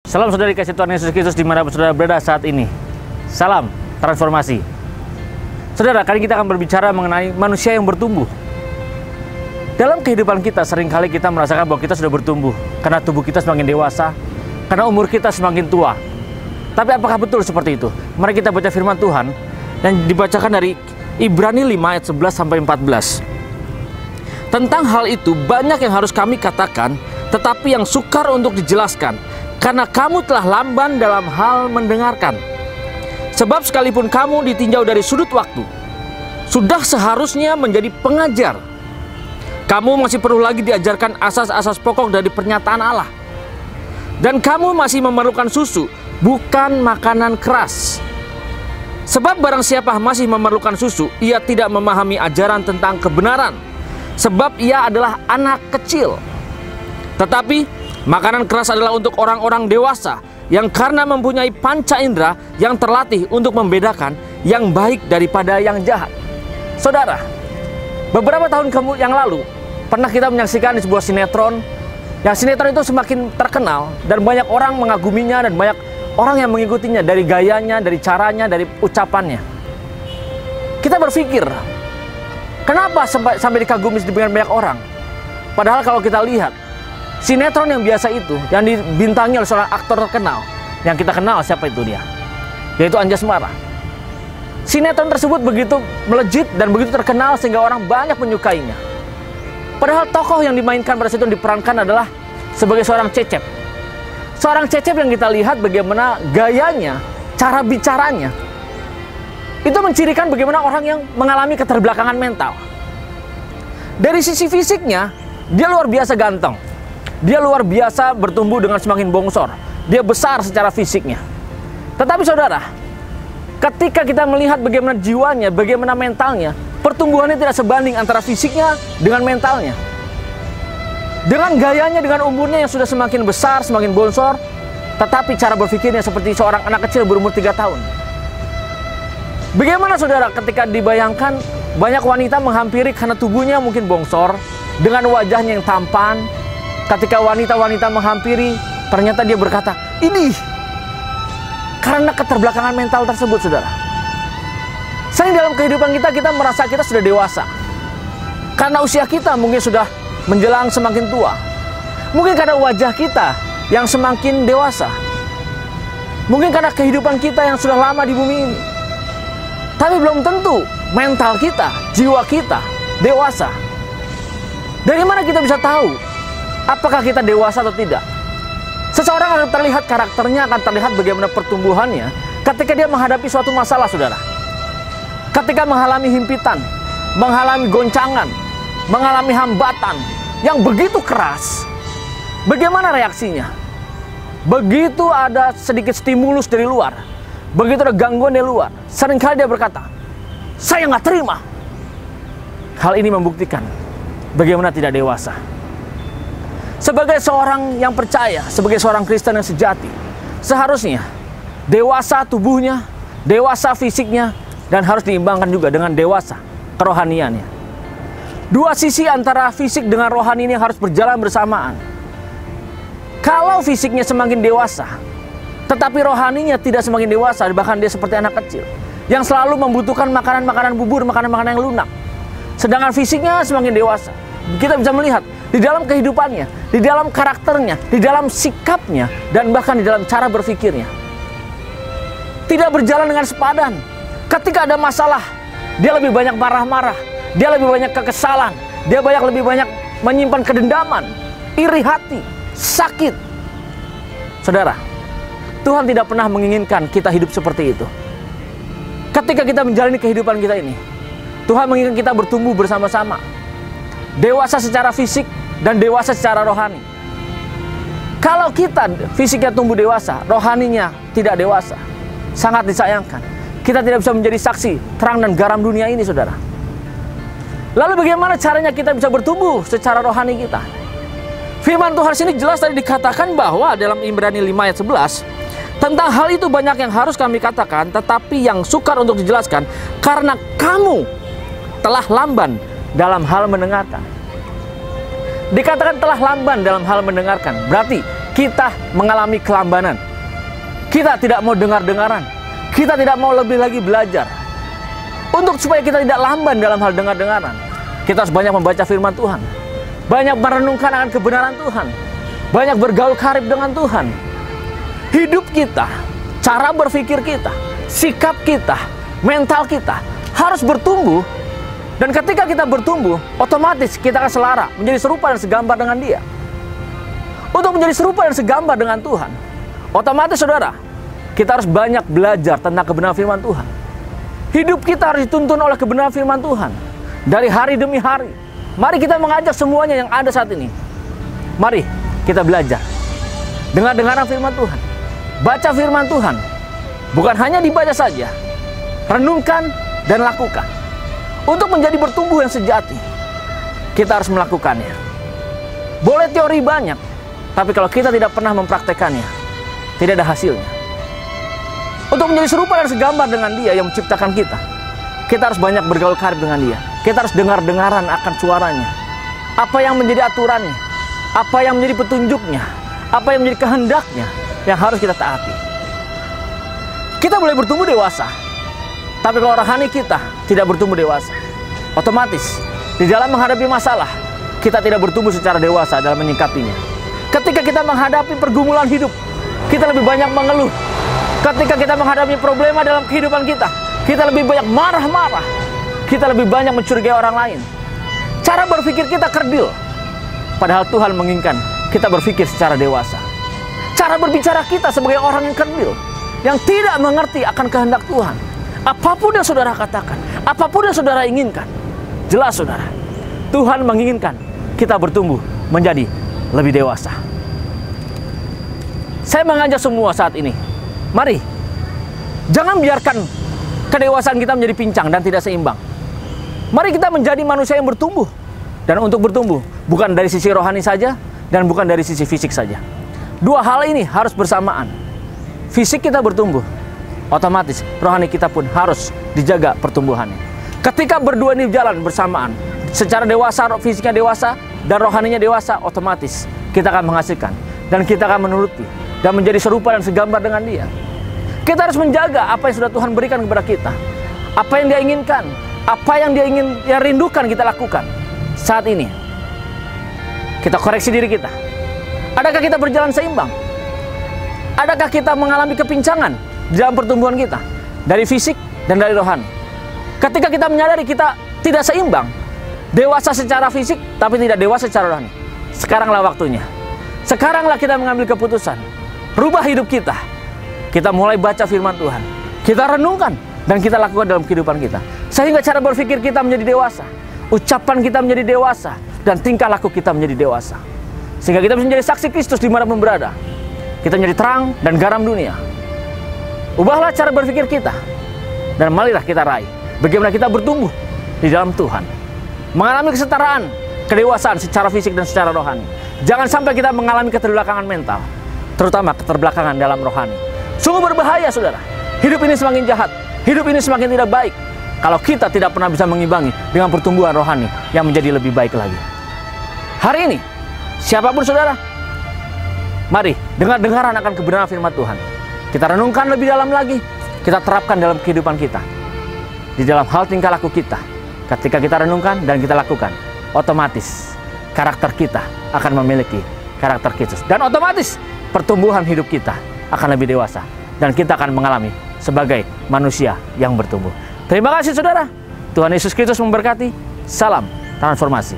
Salam saudara dikasih Tuhan Yesus Kristus dimanapun saudara berada saat ini. Salam transformasi. Saudara, kali ini kita akan berbicara mengenai manusia yang bertumbuh. Dalam kehidupan kita seringkali kita merasakan bahwa kita sudah bertumbuh karena tubuh kita semakin dewasa, karena umur kita semakin tua. Tapi apakah betul seperti itu? Mari kita baca firman Tuhan yang dibacakan dari Ibrani 5 ayat 11 sampai 14. Tentang hal itu banyak yang harus kami katakan, tetapi yang sukar untuk dijelaskan, karena kamu telah lamban dalam hal mendengarkan. Sebab sekalipun kamu ditinjau dari sudut waktu, sudah seharusnya menjadi pengajar. Kamu masih perlu lagi diajarkan asas-asas pokok dari pernyataan Allah. Dan kamu masih memerlukan susu, bukan makanan keras. Sebab barang siapa masih memerlukan susu, ia tidak memahami ajaran tentang kebenaran, sebab ia adalah anak kecil. Tetapi makanan keras adalah untuk orang-orang dewasa, yang karena mempunyai panca indera yang terlatih untuk membedakan yang baik daripada yang jahat. Saudara, beberapa tahun yang lalu pernah kita menyaksikan di sebuah sinetron. Yang sinetron itu semakin terkenal dan banyak orang mengaguminya dan banyak orang yang mengikutinya, dari gayanya, dari caranya, dari ucapannya. Kita berpikir, kenapa sampai dikagumi dengan banyak orang? Padahal kalau kita lihat sinetron yang biasa itu, yang dibintangi oleh seorang aktor terkenal, yang kita kenal siapa itu dia, yaitu Anjasmara. Sinetron tersebut begitu melejit dan begitu terkenal sehingga orang banyak menyukainya. Padahal tokoh yang dimainkan pada situ diperankan adalah sebagai seorang cecep. Seorang cecep yang kita lihat bagaimana gayanya, cara bicaranya, itu mencirikan bagaimana orang yang mengalami keterbelakangan mental. Dari sisi fisiknya, dia luar biasa ganteng. Dia luar biasa bertumbuh dengan semakin bongsor. Dia besar secara fisiknya. Tetapi saudara, ketika kita melihat bagaimana jiwanya, bagaimana mentalnya, pertumbuhannya tidak sebanding antara fisiknya dengan mentalnya. Dengan gayanya, dengan umurnya yang sudah semakin besar, semakin bonsor, tetapi cara berpikirnya seperti seorang anak kecil berumur 3 tahun. Bagaimana saudara ketika dibayangkan banyak wanita menghampiri karena tubuhnya mungkin bongsor, dengan wajahnya yang tampan. Ketika wanita-wanita menghampiri, ternyata dia berkata, ini karena keterbelakangan mental tersebut, saudara. Sering dalam kehidupan kita merasa kita sudah dewasa. Karena usia kita mungkin sudah menjelang semakin tua. Mungkin karena wajah kita yang semakin dewasa. Mungkin karena kehidupan kita yang sudah lama di bumi ini. Tapi belum tentu mental kita, jiwa kita dewasa. Dari mana kita bisa tahu apakah kita dewasa atau tidak? Seseorang akan terlihat karakternya, akan terlihat bagaimana pertumbuhannya ketika dia menghadapi suatu masalah, saudara. Ketika mengalami himpitan, mengalami goncangan, mengalami hambatan yang begitu keras, bagaimana reaksinya? Begitu ada sedikit stimulus dari luar, begitu ada gangguan dari luar, seringkali dia berkata, saya nggak terima. Hal ini membuktikan bagaimana tidak dewasa. Sebagai seorang yang percaya, sebagai seorang Kristen yang sejati, seharusnya dewasa tubuhnya, dewasa fisiknya, dan harus diimbangkan juga dengan dewasa kerohaniannya. Dua sisi antara fisik dengan rohani ini harus berjalan bersamaan. Kalau fisiknya semakin dewasa, tetapi rohaninya tidak semakin dewasa, bahkan dia seperti anak kecil yang selalu membutuhkan makanan-makanan bubur, makanan-makanan yang lunak. Sedangkan fisiknya semakin dewasa, kita bisa melihat di dalam kehidupannya, di dalam karakternya, di dalam sikapnya, dan bahkan di dalam cara berpikirnya tidak berjalan dengan sepadan. Ketika ada masalah, dia lebih banyak marah-marah, dia lebih banyak kekesalan, dia lebih banyak menyimpan kedendaman, iri hati, sakit. Saudara, Tuhan tidak pernah menginginkan kita hidup seperti itu. Ketika kita menjalani kehidupan kita ini, Tuhan menginginkan kita bertumbuh bersama-sama, dewasa secara fisik dan dewasa secara rohani. Kalau kita fisiknya tumbuh dewasa, rohaninya tidak dewasa, sangat disayangkan. Kita tidak bisa menjadi saksi terang dan garam dunia ini, saudara. Lalu bagaimana caranya kita bisa bertumbuh secara rohani kita? Firman Tuhan sini jelas tadi dikatakan bahwa dalam Ibrani 5 ayat 11, tentang hal itu banyak yang harus kami katakan, tetapi yang sukar untuk dijelaskan, karena kamu telah lamban dalam hal mendengarkan. Dikatakan telah lamban dalam hal mendengarkan, berarti kita mengalami kelambanan. Kita tidak mau dengar-dengaran. Kita tidak mau lebih lagi belajar. Untuk supaya kita tidak lamban dalam hal dengar-dengaran, kita harus banyak membaca firman Tuhan. Banyak merenungkan akan kebenaran Tuhan. Banyak bergaul karib dengan Tuhan. Hidup kita, cara berpikir kita, sikap kita, mental kita harus bertumbuh. Dan ketika kita bertumbuh, otomatis kita akan selara, menjadi serupa dan segambar dengan Dia. Untuk menjadi serupa dan segambar dengan Tuhan, otomatis saudara, kita harus banyak belajar tentang kebenaran firman Tuhan. Hidup kita harus dituntun oleh kebenaran firman Tuhan dari hari demi hari. Mari kita mengajak semuanya yang ada saat ini. Mari kita belajar. Dengar-dengaran firman Tuhan. Baca firman Tuhan. Bukan hanya dibaca saja. Renungkan dan lakukan. Untuk menjadi bertumbuh yang sejati, kita harus melakukannya. Boleh teori banyak, tapi kalau kita tidak pernah mempraktekannya, tidak ada hasilnya. Untuk menjadi serupa dan segambar dengan Dia yang menciptakan kita harus banyak bergaul karib dengan Dia. Kita harus dengar-dengaran akan suaranya. Apa yang menjadi aturannya, apa yang menjadi petunjuknya, apa yang menjadi kehendaknya yang harus kita taati. Kita boleh bertumbuh dewasa, tapi kalau rohani kita tidak bertumbuh dewasa, otomatis di dalam menghadapi masalah, kita tidak bertumbuh secara dewasa dalam menyikapinya. Ketika kita menghadapi pergumulan hidup, kita lebih banyak mengeluh. Ketika kita menghadapi problema dalam kehidupan kita lebih banyak marah-marah. Kita lebih banyak mencurigai orang lain. Cara berpikir kita kerdil. Padahal Tuhan menginginkan kita berpikir secara dewasa. Cara berbicara kita sebagai orang yang kerdil, yang tidak mengerti akan kehendak Tuhan. Apapun yang saudara katakan, apapun yang saudara inginkan, jelas saudara, Tuhan menginginkan kita bertumbuh menjadi lebih dewasa. Saya mengajak semua saat ini, mari, jangan biarkan kedewasaan kita menjadi pincang dan tidak seimbang. Mari kita menjadi manusia yang bertumbuh. Dan untuk bertumbuh, bukan dari sisi rohani saja, dan bukan dari sisi fisik saja. Dua hal ini harus bersamaan. Fisik kita bertumbuh, otomatis rohani kita pun harus dijaga pertumbuhannya. Ketika berdua ini jalan bersamaan, secara dewasa, fisiknya dewasa, dan rohaninya dewasa, otomatis kita akan menghasilkan. Dan kita akan menuruti, dan menjadi serupa dan segambar dengan Dia. Kita harus menjaga apa yang sudah Tuhan berikan kepada kita. Apa yang Dia inginkan, apa yang Dia rindukan kita lakukan. Saat ini, kita koreksi diri kita. Adakah kita berjalan seimbang? Adakah kita mengalami kepincangan di dalam pertumbuhan kita? Dari fisik dan dari rohani. Ketika kita menyadari kita tidak seimbang, dewasa secara fisik tapi tidak dewasa secara rohani, sekaranglah waktunya. Sekaranglah kita mengambil keputusan. Rubah hidup kita. Kita mulai baca firman Tuhan. Kita renungkan dan kita lakukan dalam kehidupan kita. Sehingga cara berpikir kita menjadi dewasa. Ucapan kita menjadi dewasa. Dan tingkah laku kita menjadi dewasa. Sehingga kita bisa menjadi saksi Kristus dimanapun berada. Kita menjadi terang dan garam dunia. Ubahlah cara berpikir kita. Dan marilah kita raih bagaimana kita bertumbuh di dalam Tuhan. Mengalami kesetaraan, kedewasaan secara fisik dan secara rohani. Jangan sampai kita mengalami keterbelakangan mental. Terutama keterbelakangan dalam rohani. Sungguh berbahaya saudara. Hidup ini semakin jahat. Hidup ini semakin tidak baik. Kalau kita tidak pernah bisa mengimbangi dengan pertumbuhan rohani yang menjadi lebih baik lagi. Hari ini, siapapun saudara, mari dengar-dengaran akan kebenaran firman Tuhan. Kita renungkan lebih dalam lagi. Kita terapkan dalam kehidupan kita. Di dalam hal tingkah laku kita. Ketika kita renungkan dan kita lakukan, otomatis karakter kita akan memiliki karakter Kristus. Dan otomatis pertumbuhan hidup kita akan lebih dewasa. Dan kita akan mengalami sebagai manusia yang bertumbuh. Terima kasih saudara. Tuhan Yesus Kristus memberkati. Salam transformasi.